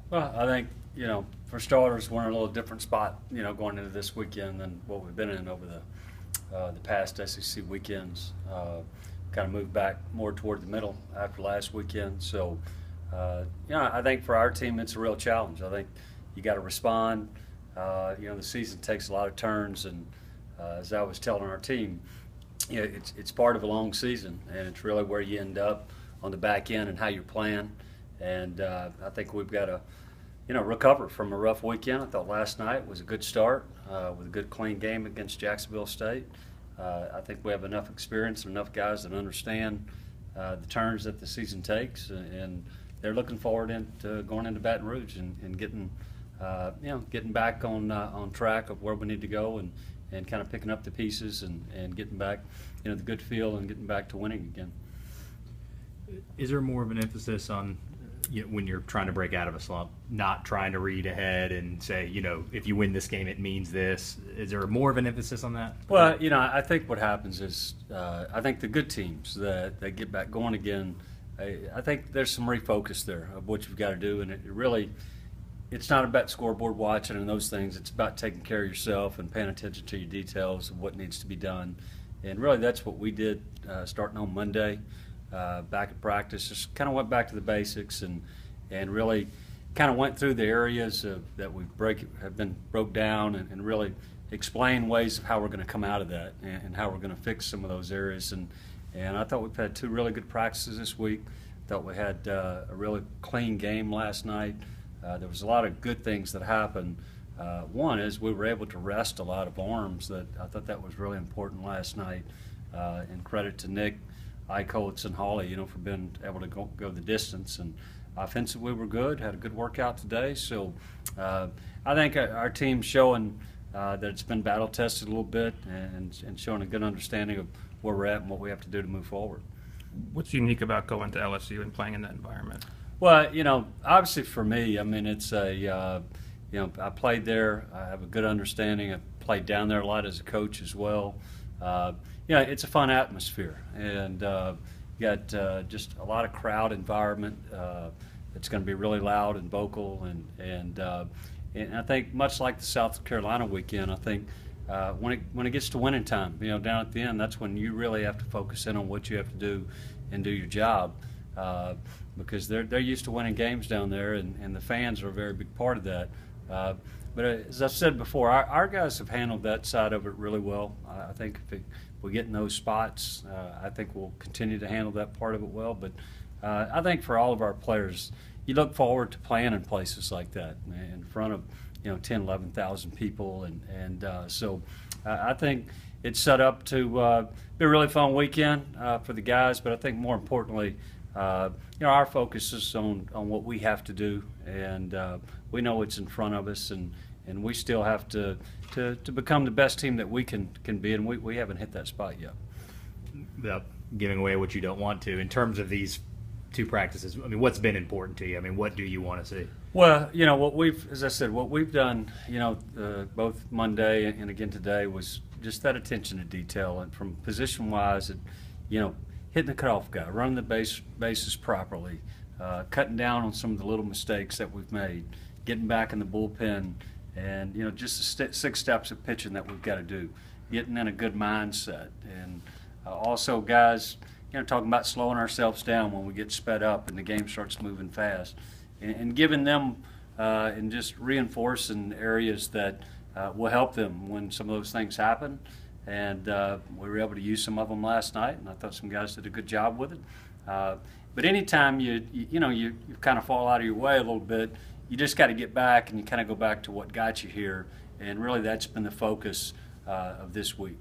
Well, I think, for starters, we're in a little different spot, going into this weekend than what we've been in over the past SEC weekends. Kind of moved back more toward the middle after last weekend. So, I think for our team, it's a real challenge. I think you got to respond. The season takes a lot of turns, and as I was telling our team, it's part of a long season, and it's really where you end up on the back end and how you're playing. And I think we've got to, recover from a rough weekend. I thought last night was a good start with a good, clean game against Jacksonville State. I think we have enough experience and enough guys that understand the turns that the season takes, and they're looking forward to going into Baton Rouge and getting, getting back on track of where we need to go and kind of picking up the pieces and getting back, the good feel and getting back to winning again. Is there more of an emphasis on when you're trying to break out of a slump, not trying to read ahead and say, if you win this game, it means this? Is there more of an emphasis on that? Well, I think what happens is I think the good teams that get back going again, I think there's some refocus there of what you've got to do, and it's not about scoreboard watching and those things. It's about taking care of yourself and paying attention to your details of what needs to be done. And really that's what we did starting on Monday. Back at practice, just kind of went back to the basics and really kind of went through the areas that have been broke down and really explain ways of how we're going to come out of that and how we're going to fix some of those areas. And I thought we've had two really good practices this week. Thought we had a really clean game last night. There was a lot of good things that happened. One is we were able to rest a lot of arms. That I thought that was really important last night. And credit to Nick, Icotes, and Hawley, for being able to go the distance. And offensively, we're good. Had a good workout today. So I think our team's showing that it's been battle tested a little bit and showing a good understanding of where we're at and what we have to do to move forward. What's unique about going to LSU and playing in that environment? Well, obviously for me, it's I played there. I have a good understanding. I played down there a lot as a coach as well. It's a fun atmosphere, and you got just a lot of crowd environment. It's going to be really loud and vocal, and I think much like the South Carolina weekend, I think when it gets to winning time, down at the end, that's when you really have to focus in on what you have to do and do your job, because they're used to winning games down there, and the fans are a very big part of that. But as I've said before, our guys have handled that side of it really well. I think if we get in those spots, I think we'll continue to handle that part of it well. But I think for all of our players, you look forward to playing in places like that in front of 10, 11,000 people, so I think it's set up to be a really fun weekend for the guys. But I think more importantly, our focus is on what we have to do, and we know it's in front of us, and we still have to become the best team that we can be, and we haven't hit that spot yet. Without giving away what you don't want to, in terms of these two practices, what's been important to you? What do you want to see? Well, what we've done, both Monday and again today was just that attention to detail, and from position-wise, hitting the cutoff guy, running the bases properly, cutting down on some of the little mistakes that we've made, getting back in the bullpen, and just the 6 steps of pitching that we've got to do, getting in a good mindset, and also guys, talking about slowing ourselves down when we get sped up and the game starts moving fast, and giving them and just reinforcing areas that will help them when some of those things happen. And we were able to use some of them last night, and I thought some guys did a good job with it. But anytime you kind of fall out of your way a little bit, you just got to get back, and you kind of go back to what got you here. And really, that's been the focus of this week.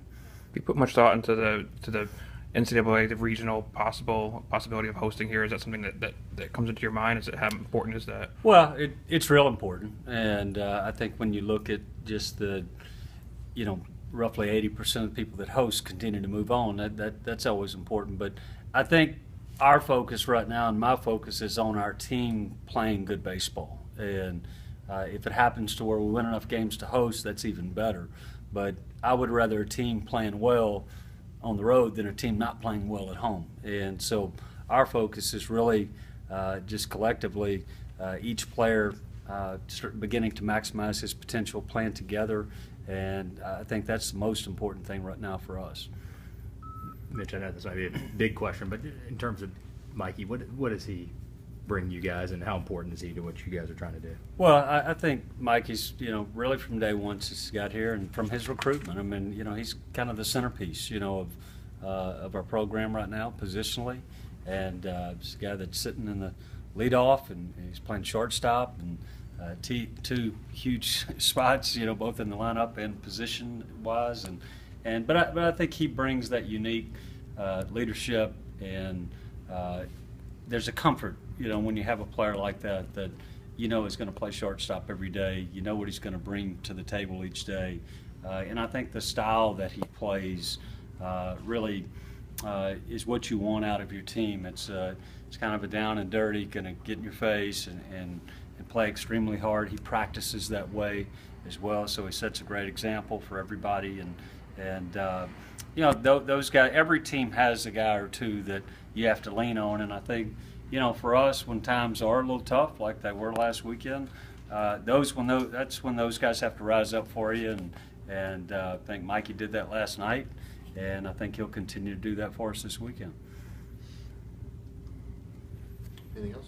Do you put much thought into the NCAA, the regional possibility of hosting here? Is that something that comes into your mind? Is it how important is that? Well, it's real important, and I think when you look at just the, roughly 80% of the people that host continue to move on, that's always important. But I think our focus right now, and my focus, is on our team playing good baseball. And if it happens to where we win enough games to host, that's even better. But I would rather a team playing well on the road than a team not playing well at home. And so our focus is really just collectively each player beginning to maximize his potential, playing together, and I think that's the most important thing right now for us. Mitch, I know this might be a big question, but in terms of Mikey, what does he bring you guys, and how important is he to what you guys are trying to do? Well, I think Mikey's, really from day one since he got here, and from his recruitment. I mean, he's kind of the centerpiece, of our program right now, positionally, and he's a guy that's sitting in the leadoff, and he's playing shortstop, and two huge spots, both in the lineup and position-wise, but I think he brings that unique leadership, and there's a comfort, when you have a player like that is going to play shortstop every day. You know what he's going to bring to the table each day, and I think the style that he plays really is what you want out of your team. It's kind of a down and dirty, going to get in your face and play extremely hard. He practices that way as well, so he sets a great example for everybody. And those guys, every team has a guy or two that you have to lean on, and I think for us, when times are a little tough like they were last weekend, that's when those guys have to rise up for you, and I think Mikey did that last night, and I think he'll continue to do that for us this weekend. Anything else?